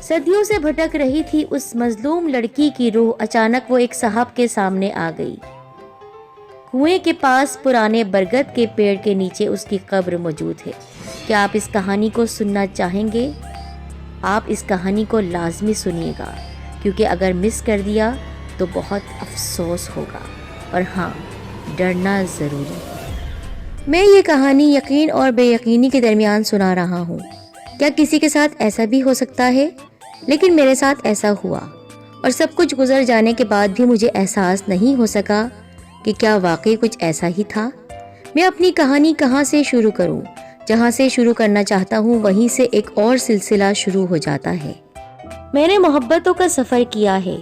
صدیوں سے بھٹک رہی تھی اس مظلوم لڑکی کی روح اچانک وہ ایک صاحب کے سامنے آ گئی۔ کنویں کے پاس پرانے برگد کے پیڑ کے نیچے اس کی قبر موجود ہے۔ کیا آپ اس کہانی کو سننا چاہیں گے؟ آپ اس کہانی کو لازمی سنیے گا، کیونکہ اگر مس کر دیا تو بہت افسوس ہوگا، اور ہاں، ڈرنا ضروری ہے۔ میں یہ کہانی یقین اور بے یقینی کے درمیان سنا رہا ہوں۔ کیا کسی کے ساتھ ایسا بھی ہو سکتا ہے؟ لیکن میرے ساتھ ایسا ہوا، اور سب کچھ گزر جانے کے بعد بھی مجھے احساس نہیں ہو سکا کہ کیا واقعی کچھ ایسا ہی تھا۔ میں اپنی کہانی کہاں سے شروع کروں؟ جہاں سے شروع کرنا چاہتا ہوں وہیں سے ایک اور سلسلہ شروع ہو جاتا ہے۔ میں نے محبتوں کا سفر کیا ہے۔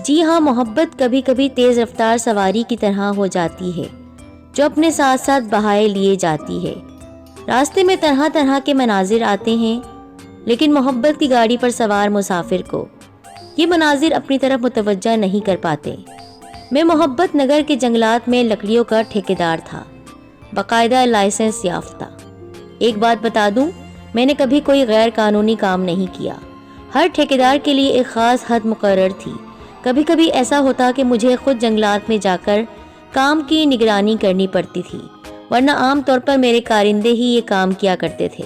جی ہاں، محبت کبھی کبھی تیز رفتار سواری کی طرح ہو جاتی ہے جو اپنے ساتھ ساتھ بہائے لیے جاتی ہے۔ راستے میں طرح طرح کے مناظر آتے ہیں، لیکن محبت کی گاڑی پر سوار مسافر کو یہ مناظر اپنی طرف متوجہ نہیں کر پاتے۔ میں محبت نگر کے جنگلات میں لکڑیوں کا ٹھیکیدار تھا، باقاعدہ لائسنس یافتہ۔ ایک بات بتا دوں، میں نے کبھی کوئی غیر قانونی کام نہیں کیا۔ ہر ٹھیکیدار کے لیے ایک خاص حد مقرر تھی۔ کبھی کبھی ایسا ہوتا کہ مجھے خود جنگلات میں جا کر کام کی نگرانی کرنی پڑتی تھی، ورنہ عام طور پر میرے کارندے ہی یہ کام کیا کرتے تھے۔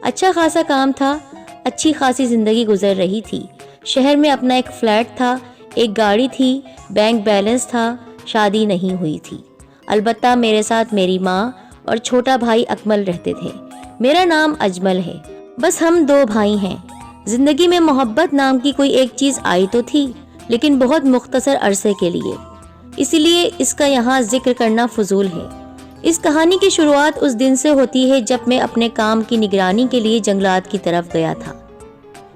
اچھا خاصا کام تھا، اچھی خاصی زندگی گزر رہی تھی۔ شہر میں اپنا ایک فلیٹ تھا، ایک گاڑی تھی، بینک بیلنس تھا، شادی نہیں ہوئی تھی۔ البتہ میرے ساتھ میری ماں اور چھوٹا بھائی اکمل رہتے تھے۔ میرا نام اجمل ہے، بس ہم دو بھائی ہیں۔ زندگی میں محبت نام کی کوئی ایک چیز آئی تو تھی، لیکن بہت مختصر عرصے کے لیے، اسی لیے اس کا یہاں ذکر کرنا فضول ہے۔ اس کہانی کی شروعات اس دن سے ہوتی ہے جب میں اپنے کام کی نگرانی کے لیے جنگلات کی طرف گیا تھا۔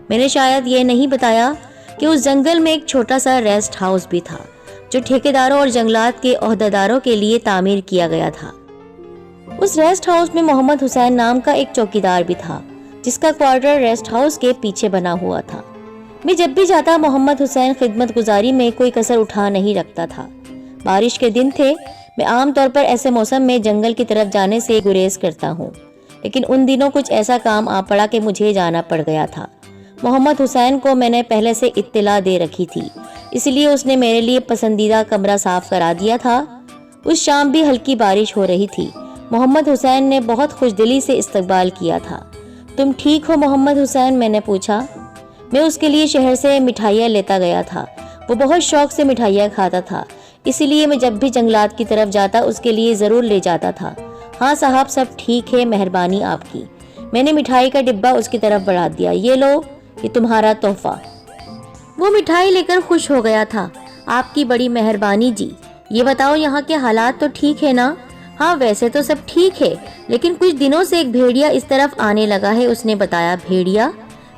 میں نے شاید یہ نہیں بتایا کہ اس جنگل میں ایک چھوٹا سا ریسٹ ہاؤس بھی تھا جو ٹھیکیداروں اور جنگلات کے عہدیداروں کے لیے تعمیر کیا گیا تھا۔ اس ریسٹ ہاؤس میں محمد حسین نام کا ایک چوکیدار بھی تھا، جس کا کوارٹر ریسٹ ہاؤس کے پیچھے بنا ہوا تھا۔ میں جب بھی جاتا محمد حسین خدمت گزاری میں کوئی کسر اٹھا نہیں رکھتا تھا۔ بارش کے دن تھے، میں عام طور پر ایسے موسم میں جنگل کی طرف جانے سے گریز کرتا ہوں، لیکن ان دنوں کچھ ایسا کام آ پڑا کہ مجھے جانا پڑ گیا تھا۔ محمد حسین کو میں نے پہلے سے اطلاع دے رکھی تھی، اس لیے اس نے میرے لیے پسندیدہ کمرہ صاف کرا دیا تھا۔ اس شام بھی ہلکی بارش ہو رہی تھی۔ محمد حسین نے بہت خوش دلی سے استقبال کیا تھا۔ تم ٹھیک ہو محمد حسین؟ میں نے پوچھا۔ میں اس کے لیے شہر سے مٹھائیاں لیتا گیا تھا۔ وہ بہت شوق سے مٹھائیاں کھاتا تھا، اسی لیے میں جب بھی جنگلات کی طرف جاتا اس کے لیے ضرور لے جاتا تھا۔ ہاں صاحب، سب ٹھیک ہے، مہربانی آپ کی۔ میں نے مٹھائی کا ڈبہ اس کی طرف بڑھا دیا۔ یہ لو، یہ تمہارا تحفہ۔ وہ مٹھائی لے کر خوش ہو گیا تھا۔ آپ کی بڑی مہربانی جی۔ یہ بتاؤ یہاں کے حالات تو ٹھیک ہے نا؟ ہاں ویسے تو سب ٹھیک ہے، لیکن کچھ دنوں سے ایک بھیڑیا اس طرف آنے لگا ہے، اس نے بتایا۔ بھیڑیا؟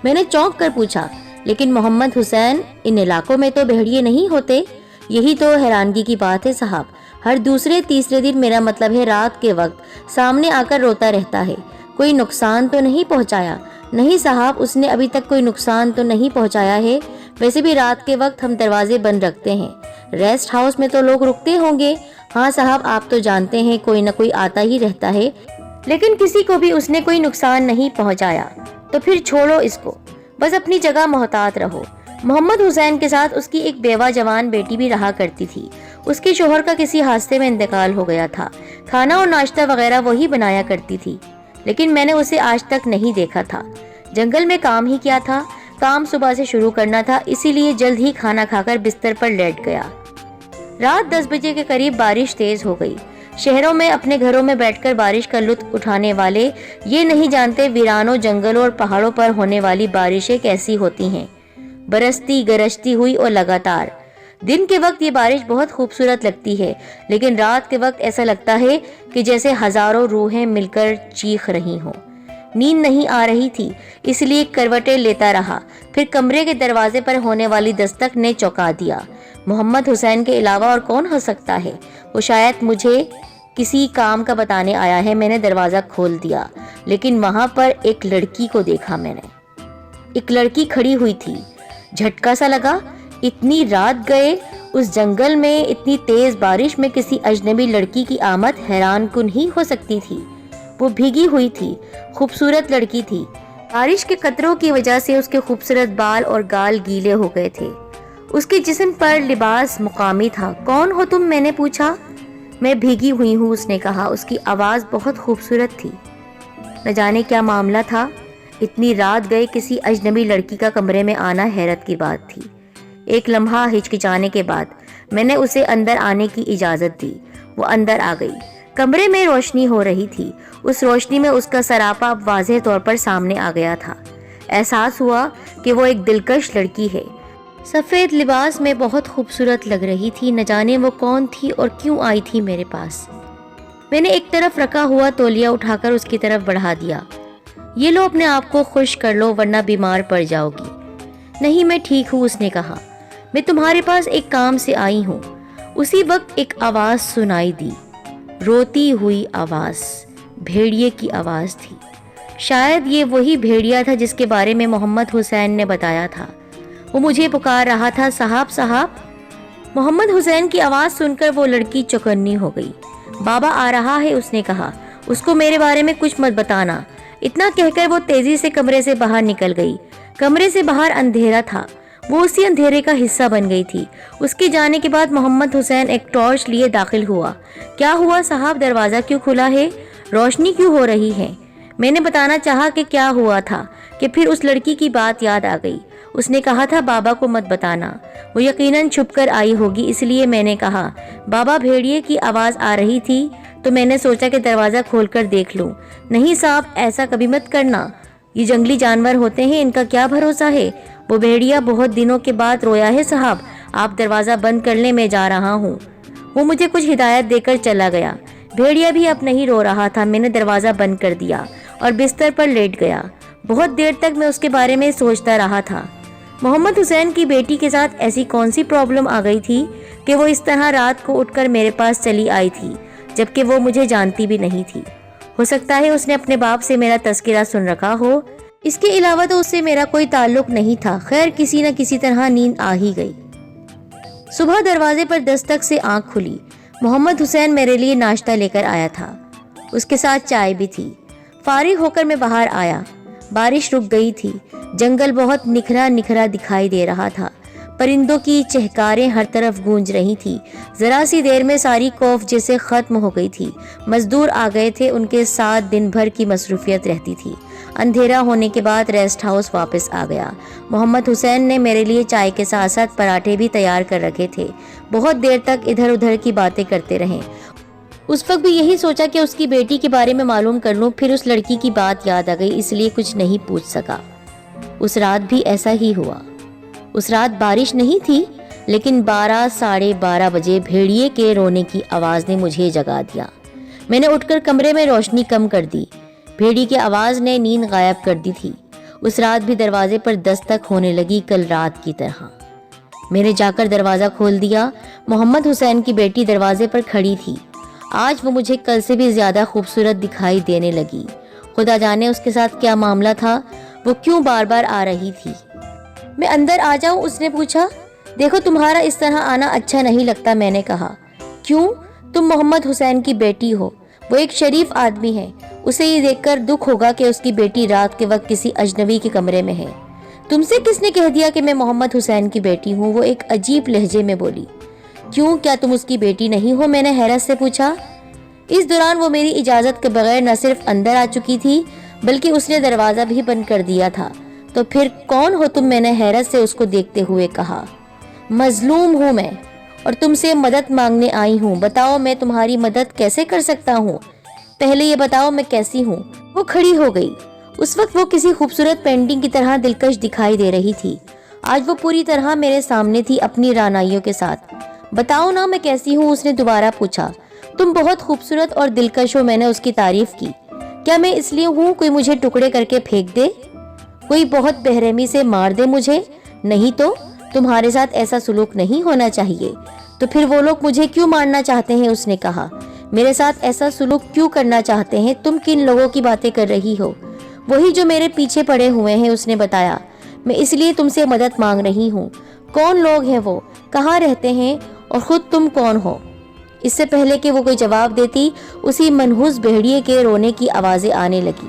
میں نے چونک کر پوچھا۔ لیکن محمد حسین، ان علاقوں میں تو بھیڑیے نہیں ہوتے۔ یہی تو حیرانگی کی بات ہے صاحب، ہر دوسرے تیسرے دن، میرا مطلب ہے رات کے وقت، سامنے آ کر روتا رہتا ہے۔ کوئی نقصان تو نہیں پہنچایا؟ نہیں صاحب، اس نے ابھی تک کوئی نقصان تو نہیں پہنچایا ہے۔ ویسے بھی رات کے وقت ہم دروازے بند رکھتے ہیں۔ ریسٹ ہاؤس میں تو لوگ رکتے ہوں گے؟ ہاں صاحب، آپ تو جانتے ہیں کوئی نہ کوئی آتا ہی رہتا ہے، لیکن کسی کو بھی اس نے کوئی نقصان نہیں پہنچایا۔ تو پھر چھوڑو اس کو، بس اپنی جگہ محتاط رہو۔ محمد حسین کے ساتھ اس کی ایک بیوہ جوان بیٹی بھی رہا کرتی تھی۔ اس کے شوہر کا کسی حادثے میں انتقال ہو گیا تھا۔ کھانا اور ناشتہ وغیرہ وہی بنایا کرتی تھی، لیکن میں نے اسے آج تک نہیں دیکھا تھا۔ جنگل میں کام ہی کیا تھا، کام صبح سے شروع کرنا تھا، اسی لیے جلد ہی کھانا کھا کر بستر پر لیٹ گیا۔ رات 10 بجے کے قریب بارش تیز ہو گئی۔ شہروں میں اپنے گھروں میں بیٹھ کر بارش کا لطف اٹھانے والے یہ نہیں جانتے ویرانوں جنگلوں اور پہاڑوں پر ہونے والی بارشیں کیسی ہوتی ہیں، برستی گرجتی ہوئی اور لگاتار۔ دن کے وقت یہ بارش بہت خوبصورت لگتی ہے، لیکن رات کے وقت ایسا لگتا ہے کہ جیسے ہزاروں روحیں مل کر چیخ رہی ہوں۔ نیند نہیں آ رہی تھی، اس لیے کروٹیں لیتا رہا۔ پھر کمرے کے دروازے پر ہونے والی دستک نے چونکا دیا۔ محمد حسین کے علاوہ اور کون ہو سکتا ہے؟ وہ شاید مجھے کسی کام کا بتانے آیا ہے۔ میں نے دروازہ کھول دیا، لیکن وہاں پر ایک لڑکی کو دیکھا میں نے۔ ایک لڑکی کھڑی ہوئی تھی۔ جھٹکا سا لگا، اتنی رات گئے اس جنگل میں اتنی تیز بارش میں کسی اجنبی لڑکی کی آمد حیران کن ہی ہو سکتی تھی۔ وہ بھیگی ہوئی تھی، خوبصورت لڑکی تھی۔ بارش کے قطروں کی وجہ سے اس کے خوبصورت بال اور گال گیلے ہو گئے تھے۔ اس کے جسم پر لباس مقامی تھا۔ کون ہو تم؟ میں نے پوچھا۔ میں بھیگی ہوئی ہوں، اس نے کہا۔ اس کی آواز بہت خوبصورت تھی۔ نہ جانے کیا معاملہ تھا، اتنی رات گئے کسی اجنبی لڑکی کا کمرے میں آنا حیرت کی بات تھی۔ ایک لمحہ ہچکچانے کے بعد میں نے اسے اندر آنے کی اجازت دی۔ وہ اندر آ گئی۔ کمرے میں روشنی ہو رہی تھی۔ اس روشنی میں اس کا سراپا واضح طور پر سامنے آ گیا تھا۔ احساس ہوا کہ وہ ایک دلکش لڑکی ہے۔ سفید لباس میں بہت خوبصورت لگ رہی تھی۔ نہ جانے وہ کون تھی اور کیوں آئی تھی میرے پاس۔ میں نے ایک طرف رکھا ہوا تولیہ اٹھا کر اس کی طرف بڑھا دیا۔ یہ لو، اپنے آپ کو خوش کر لو ورنہ بیمار پڑ جاؤ گی۔ نہیں، میں ٹھیک ہوں، اس نے کہا۔ میں تمہارے پاس ایک کام سے آئی ہوں۔ اسی وقت ایک آواز سنائی دی، روتی ہوئی آواز، بھیڑیے کی آواز تھی۔ شاید یہ وہی بھیڑیا تھا جس کے بارے میں محمد حسین نے بتایا تھا۔ وہ مجھے پکار رہا تھا، صاحب صاحب۔ محمد حسین کی آواز سن کر وہ لڑکی چوکنی ہو گئی۔ بابا آ رہا ہے، اس نے کہا۔ اس کو میرے بارے میں کچھ مت بتانا۔ اتنا کہہ کر وہ تیزی سے کمرے سے باہر نکل گئی۔ کمرے سے باہر اندھیرا تھا۔ وہ اسی اندھیرے کا حصہ بن گئی تھی۔ اس کے جانے کے بعد محمد حسین ایک ٹارچ لیے داخل ہوا۔ کیا ہوا صاحب؟ دروازہ کیوں کھلا ہے؟ روشنی کیوں ہو رہی ہے؟ میں نے بتانا چاہا کہ کیا ہوا تھا کہ پھر اس لڑکی کی بات یاد آ گئی۔ اس نے کہا تھا بابا کو مت بتانا، وہ یقیناً چھپ کر آئی ہوگی، اس لیے میں نے کہا۔ بابا، بھیڑیے کی آواز آ رہی تھی تو میں نے سوچا کہ دروازہ کھول کر دیکھ لوں۔ نہیں صاحب، ایسا کبھی مت کرنا، یہ جنگلی جانور ہوتے ہیں، ان کا کیا بھروسہ ہے۔ وہ بھیڑیا بہت دنوں کے بعد رویا ہے صاحب، آپ دروازہ بند کر لیں، میں جا رہا ہوں۔ وہ مجھے کچھ ہدایت دے کر چلا گیا۔ بھیڑیا بھی اب نہیں رو رہا تھا۔ میں نے دروازہ بند کر دیا اور بستر پر لیٹ گیا۔ بہت دیر تک میں اس کے بارے میں سوچتا رہا تھا۔ محمد حسین کی بیٹی کے ساتھ ایسی کون سی پرابلم آ گئی تھی کہ وہ اس طرح رات کو اٹھ کر میرے پاس چلی آئی تھی، جبکہ وہ مجھے جانتی بھی نہیں تھی۔ ہو سکتا ہے اس نے اپنے باپ سے میرا تذکرہ سن رکھا ہو، اس کے علاوہ تو اس سے میرا کوئی تعلق نہیں تھا۔ خیر، کسی نہ کسی طرح نیند آ ہی گئی۔ صبح دروازے پر دستک سے آنکھ کھلی۔ محمد حسین میرے لیے ناشتہ لے کر آیا تھا، اس کے ساتھ چائے بھی تھی۔ فارغ ہو کر میں باہر آیا۔ بارش رک گئی تھی۔ جنگل بہت نکھرا نکھرا دکھائی دے رہا تھا۔ پرندوں کی چہکاریں ہر طرف گونج رہی تھی۔ ذرا سی دیر میں ساری خوف جیسے ختم ہو گئی تھی۔ مزدور آ گئے تھے، ان کے ساتھ دن بھر کی مصروفیت رہتی تھی۔ اندھیرا ہونے کے بعد ریسٹ ہاؤس واپس آ گیا۔ محمد حسین نے میرے لیے چائے کے ساتھ ساتھ پراٹھے بھی تیار کر رکھے تھے۔ بہت دیر تک ادھر ادھر کی باتیں کرتے رہے۔ اس وقت بھی یہی سوچا کہ اس کی بیٹی کے بارے میں معلوم کر لوں، پھر اس لڑکی کی بات یاد آ گئی، اس لیے کچھ نہیں پوچھ سکا۔ اس رات بھی ایسا ہی ہوا۔ اس رات بارش نہیں تھی، لیکن 12 ساڑھے 12 بجے بھیڑیے کے رونے کی آواز نے مجھے جگا دیا۔ میں نے اٹھ کر کمرے میں روشنی کم کر دی۔ بھیڑی کی آواز نے نیند غائب کر دی تھی۔ اس رات بھی دروازے پر دستک ہونے لگی کل رات کی طرح۔ میں نے جا کر دروازہ کھول دیا۔ محمد حسین کی بیٹی دروازے پر کھڑی تھی۔ آج وہ مجھے کل سے بھی زیادہ خوبصورت دکھائی دینے لگی۔ خدا جانے اس کے ساتھ کیا معاملہ تھا، وہ کیوں بار بار آ رہی تھی۔ میں اندر آ جاؤں؟ اس نے پوچھا۔ دیکھو، تمہارا اس طرح آنا اچھا نہیں لگتا، میں نے کہا۔ کیوں؟ تم محمد حسین کی بیٹی ہو، وہ ایک شریف آدمی ہے، اسے یہ دیکھ کر دکھ ہوگا کہ اس کی بیٹی رات کے وقت کسی اجنبی کے کمرے میں ہے۔ تم سے کس نے کہہ دیا کہ میں محمد حسین کی بیٹی ہوں؟ وہ ایک عجیب لہجے میں بولی۔ کیوں، کیا تم اس کی بیٹی نہیں ہو؟ میں نے حیرت سے پوچھا۔ اس دوران وہ میری اجازت کے بغیر نہ صرف اندر آ چکی تھی بلکہ اس نے دروازہ بھی بند کر دیا تھا۔ تو پھر کون ہو تم؟ میں نے حیرت سے اس کو دیکھتے ہوئے کہا۔ مظلوم ہوں میں، اور تم سے مدد مانگنے آئی ہوں۔ بتاؤ میں تمہاری مدد کیسے کر سکتا ہوں؟ پہلے یہ بتاؤ میں کیسی ہوں؟ وہ کھڑی ہو گئی۔ اس وقت وہ کسی خوبصورت پینٹنگ کی طرح دلکش دکھائی دے رہی تھی۔ آج وہ پوری طرح میرے سامنے تھی اپنی رعنائیوں کے ساتھ۔ بتاؤ نا میں کیسی ہوں؟ اس نے دوبارہ پوچھا۔ تم بہت خوبصورت اور دلکش ہو، میں نے اس کی تعریف کی۔ کیا میں اس لیے ہوں کوئی مجھے ٹکڑے کر کے پھینک دے، کوئی بہت بے رحمی سے مار دے مجھے؟ نہیں تو تمہارے ساتھ ایسا سلوک نہیں ہونا چاہیے۔ تو پھر وہ لوگ مجھے کیوں مارنا چاہتے ہیں؟ اس نے کہا۔ میرے ساتھ ایسا سلوک کیوں کرنا چاہتے ہیں؟ تم کن لوگوں کی باتیں کر رہی ہو؟ وہی جو میرے پیچھے پڑے ہوئے ہیں، اس نے بتایا۔ میں اس لیے تم سے مدد مانگ رہی ہوں۔ کون لوگ ہیں وہ؟ کہاں رہتے ہیں؟ اور خود تم کون ہو؟ اس سے پہلے کہ وہ کوئی جواب دیتی، اسی منحوس بھیڑیے کے رونے کی آوازیں آنے لگی۔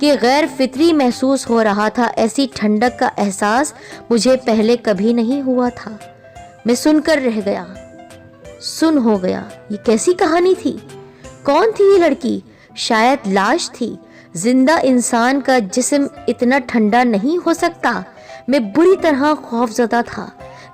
کہ غیر فطری محسوس ہو رہا تھا۔ ایسی ٹھنڈک کا احساس مجھے پہلے کبھی نہیں ہوا تھا۔ میں سن کر رہ گیا، سن ہو گیا۔ یہ کیسی کہانی تھی؟ کون تھی یہ لڑکی؟ شاید لاش تھی۔ زندہ انسان کا جسم اتنا ٹھنڈا نہیں ہو سکتا۔ میں بری طرح خوف زدہ تھا۔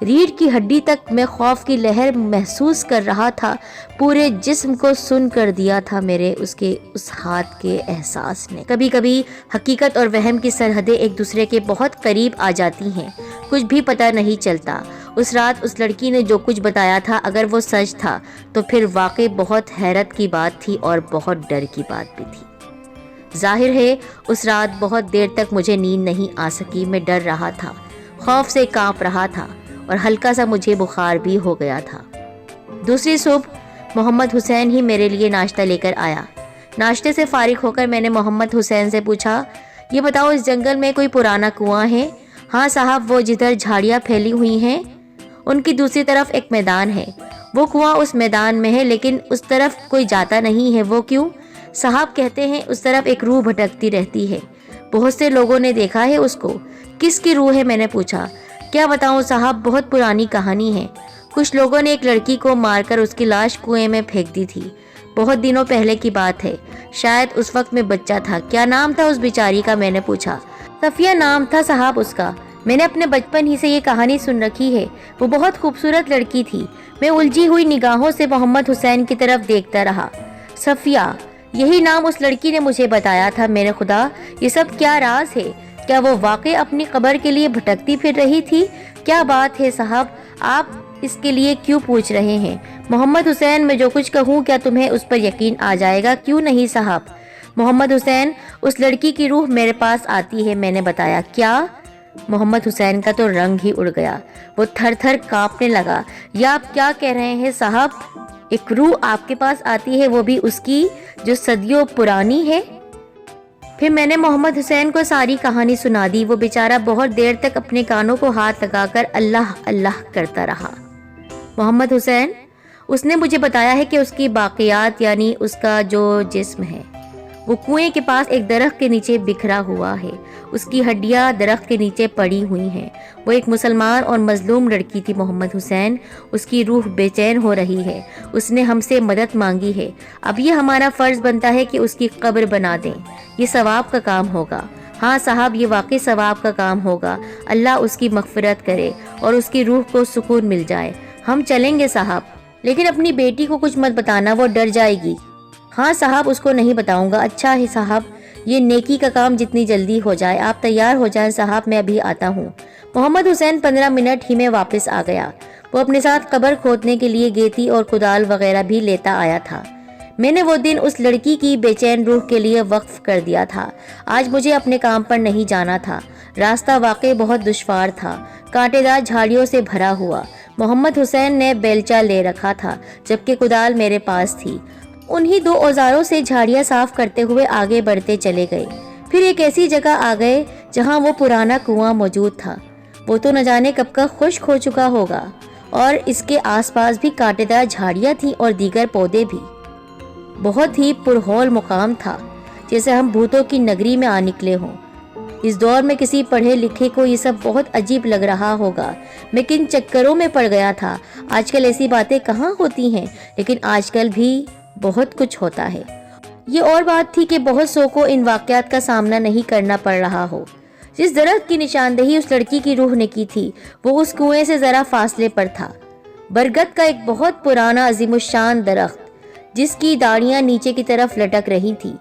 ریڑھ کی ہڈی تک میں خوف کی لہر محسوس کر رہا تھا۔ پورے جسم کو سن کر دیا تھا میرے اس ہاتھ کے احساس نے۔ کبھی کبھی حقیقت اور وہم کی سرحدیں ایک دوسرے کے بہت قریب آ جاتی ہیں، کچھ بھی پتہ نہیں چلتا۔ اس رات اس لڑکی نے جو کچھ بتایا تھا، اگر وہ سچ تھا تو پھر واقعی بہت حیرت کی بات تھی اور بہت ڈر کی بات بھی تھی۔ ظاہر ہے اس رات بہت دیر تک مجھے نیند نہیں آ سکی۔ میں ڈر رہا تھا، خوف سے کانپ رہا تھا اور ہلکا سا مجھے بخار بھی ہو گیا تھا۔ دوسری صبح محمد حسین ہی میرے لیے ناشتہ لے کر آیا۔ ناشتے سے فارغ ہو کر میں نے محمد حسین سے پوچھا، یہ بتاؤ اس جنگل میں کوئی پرانا کنواں ہے؟ ہاں صاحب، وہ جدھر جھاڑیاں پھیلی ہوئی ہیں ان کی دوسری طرف ایک میدان ہے۔ وہ کنواں اس میدان میں ہے، لیکن اس طرف کوئی جاتا نہیں ہے۔ وہ کیوں؟ صاحب کہتے ہیں اس طرف ایک روح بھٹکتی رہتی ہے، بہت سے لوگوں نے دیکھا ہے اس کو۔ کس کی روح ہے؟ میں نے پوچھا۔ کیا بتاؤں صاحب، بہت پرانی کہانی ہے۔ کچھ لوگوں نے ایک لڑکی کو مار کر اس کی لاش کنویں میں پھینک دی تھی۔ بہت دنوں پہلے کی بات ہے، شاید اس وقت میں بچہ تھا۔ کیا نام تھا اس بیچاری کا؟ میں نے پوچھا۔ صفیہ نام تھا صاحب اس کا۔ میں نے اپنے بچپن ہی سے یہ کہانی سن رکھی ہے۔ وہ بہت خوبصورت لڑکی تھی۔ میں الجھی ہوئی نگاہوں سے محمد حسین کی طرف دیکھتا رہا۔ صفیہ، یہی نام اس لڑکی نے مجھے بتایا تھا۔ میرے خدا، یہ سب کیا راز ہے؟ کیا وہ واقعی اپنی قبر کے لیے بھٹکتی پھر رہی تھی؟ کیا بات ہے صاحب، آپ اس کے لیے کیوں پوچھ رہے ہیں؟ محمد حسین، میں جو کچھ کہوں کیا تمہیں اس پر یقین آ جائے گا؟ کیوں نہیں صاحب؟ محمد حسین، اس لڑکی کی روح میرے پاس آتی ہے، میں نے بتایا۔ کیا؟ محمد حسین کا تو رنگ ہی اڑ گیا، وہ تھر تھر کانپنے لگا۔ یا آپ کیا کہہ رہے ہیں صاحب؟ ایک روح آپ کے پاس آتی ہے، وہ بھی اس کی جو صدیوں پرانی ہے؟ پھر میں نے محمد حسین کو ساری کہانی سنا دی۔ وہ بیچارہ بہت دیر تک اپنے کانوں کو ہاتھ لگا کر اللہ اللہ کرتا رہا۔ محمد حسین، اس نے مجھے بتایا ہے کہ اس کی باقیات، یعنی اس کا جو جسم ہے، وہ کنویں کے پاس ایک درخت کے نیچے بکھرا ہوا ہے۔ اس کی ہڈیاں درخت کے نیچے پڑی ہوئی ہیں۔ وہ ایک مسلمان اور مظلوم لڑکی تھی محمد حسین۔ اس کی روح بے چین ہو رہی ہے۔ اس نے ہم سے مدد مانگی ہے۔ اب یہ ہمارا فرض بنتا ہے کہ اس کی قبر بنا دیں۔ یہ ثواب کا کام ہوگا۔ ہاں صاحب، یہ واقعی ثواب کا کام ہوگا۔ اللہ اس کی مغفرت کرے اور اس کی روح کو سکون مل جائے۔ ہم چلیں گے صاحب، لیکن اپنی بیٹی کو کچھ مت بتانا، وہ ڈر جائے گی۔ ہاں صاحب، اس کو نہیں بتاؤں گا۔ اچھا ہے صاحب، یہ نیکی کا کام جتنی جلدی ہو جائے۔ آپ تیار ہو جائیں صاحب، میں ابھی آتا ہوں۔ محمد حسین 15 منٹ ہی میں واپس آ گیا۔ وہ اپنے ساتھ قبر کھودنے کے لیے گیتی اور کدال وغیرہ بھی لیتا آیا تھا۔ میں نے وہ دن اس لڑکی کی بے چین روح کے لیے وقف کر دیا تھا۔ آج مجھے اپنے کام پر نہیں جانا تھا۔ راستہ واقعی بہت دشوار تھا، کانٹے دار جھاڑیوں سے بھرا ہوا۔ محمد حسین نے بیلچہ لے رکھا تھا، جبکہ کدال میرے پاس تھی۔ انہی 2 اوزاروں سے جھاڑیاں صاف کرتے ہوئے آگے بڑھتے چلے گئے۔ پھر ایک ایسی جگہ آ گئے جہاں وہ پرانا کنواں موجود تھا۔ وہ تو نہ جانے کب کا خشک ہو چکا ہوگا، اور اس کے آس پاس بھی کانٹے دار جھاڑیاں تھیں اور دیگر پودے بھی۔ بہت ہی پرہول مقام تھا، جیسے ہم بھوتوں کی نگری میں آ نکلے ہوں۔ اس دور میں کسی پڑھے لکھے کو یہ سب بہت عجیب لگ رہا ہوگا۔ میں کن چکروں میں پڑ گیا تھا۔ آج کل ایسی باتیں کہاں ہوتی ہیں، لیکن آج کل بھی بہت کچھ ہوتا ہے۔ یہ اور بات تھی کہ بہت سو کو ان واقعات کا سامنا نہیں کرنا پڑ رہا ہو۔ جس درخت کی نشاندہی اس لڑکی کی روح نے کی تھی، وہ اس کنویں سے ذرا فاصلے پر تھا۔ برگد کا ایک بہت پرانا عظیم الشان درخت، جس کی ڈاڑیاں نیچے کی طرف لٹک رہی تھی،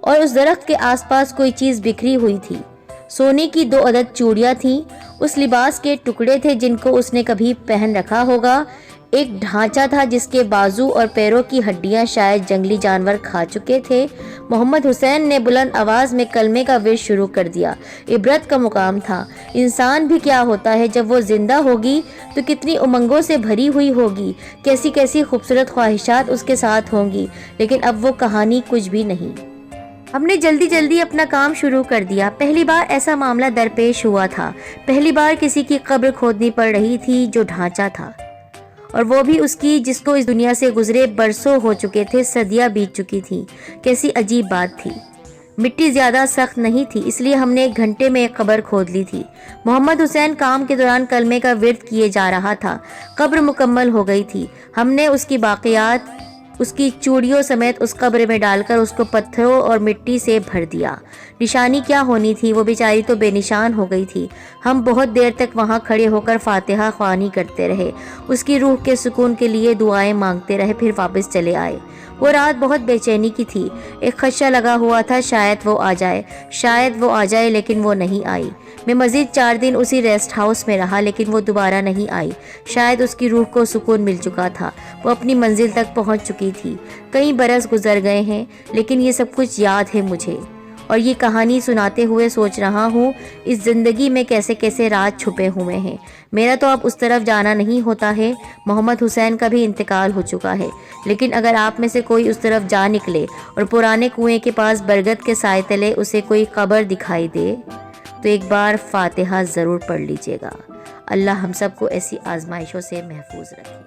اور اس درخت کے آس پاس کوئی چیز بکھری ہوئی تھی۔ سونے کی 2 عدد چوڑیاں تھیں۔ اس لباس کے ٹکڑے تھے جن کو اس نے کبھی پہن رکھا ہوگا۔ ایک ڈھانچہ تھا جس کے بازو اور پیروں کی ہڈیاں شاید جنگلی جانور کھا چکے تھے۔ محمد حسین نے بلند آواز میں کلمے کا ورد شروع کر دیا۔ عبرت کا مقام تھا۔ انسان بھی کیا ہوتا ہے جب وہ زندہ ہوگی تو کتنی امنگوں سے بھری ہوئی ہوگی، کیسی کیسی خوبصورت خواہشات اس کے ساتھ ہوں گی، لیکن اب وہ کہانی کچھ بھی نہیں۔ ہم نے جلدی جلدی اپنا کام شروع کر دیا۔ پہلی بار ایسا معاملہ درپیش ہوا تھا۔ پہلی بار کسی کی قبر کھودنی پڑ رہی تھی جو ڈھانچہ تھا، اور وہ بھی اس کی جس کو اس دنیا سے گزرے برسوں ہو چکے تھے، صدیاں بیت چکی تھیں۔ کیسی عجیب بات تھی۔ مٹی زیادہ سخت نہیں تھی، اس لیے ہم نے 1 گھنٹے میں ایک قبر کھود لی تھی۔ محمد حسین کام کے دوران کلمے کا ورد کیے جا رہا تھا۔ قبر مکمل ہو گئی تھی۔ ہم نے اس کی باقیات اس کی چوڑیوں سمیت اس قبر میں ڈال کر اس کو پتھروں اور مٹی سے بھر دیا۔ نشانی کیا ہونی تھی، وہ بیچاری تو بے نشان ہو گئی تھی۔ ہم بہت دیر تک وہاں کھڑے ہو کر فاتحہ خوانی کرتے رہے، اس کی روح کے سکون کے لیے دعائیں مانگتے رہے، پھر واپس چلے آئے۔ وہ رات بہت بے چینی کی تھی، ایک خدشہ لگا ہوا تھا شاید وہ آ جائے، لیکن وہ نہیں آئی۔ میں مزید 4 دن اسی ریسٹ ہاؤس میں رہا، لیکن وہ دوبارہ نہیں آئی۔ شاید اس کی روح کو سکون مل چکا تھا، وہ اپنی منزل تک پہنچ چکی تھی۔ کئی برس گزر گئے ہیں، لیکن یہ سب کچھ یاد ہے مجھے، اور یہ کہانی سناتے ہوئے سوچ رہا ہوں اس زندگی میں کیسے کیسے راز چھپے ہوئے ہیں۔ میرا تو اب اس طرف جانا نہیں ہوتا ہے، محمد حسین کا بھی انتقال ہو چکا ہے، لیکن اگر آپ میں سے کوئی اس طرف جا نکلے اور پرانے کنویں کے پاس برگد کے سائے تلے اسے کوئی قبر دکھائی دے تو ایک بار فاتحہ ضرور پڑھ لیجیے گا۔ اللہ ہم سب کو ایسی آزمائشوں سے محفوظ رکھے۔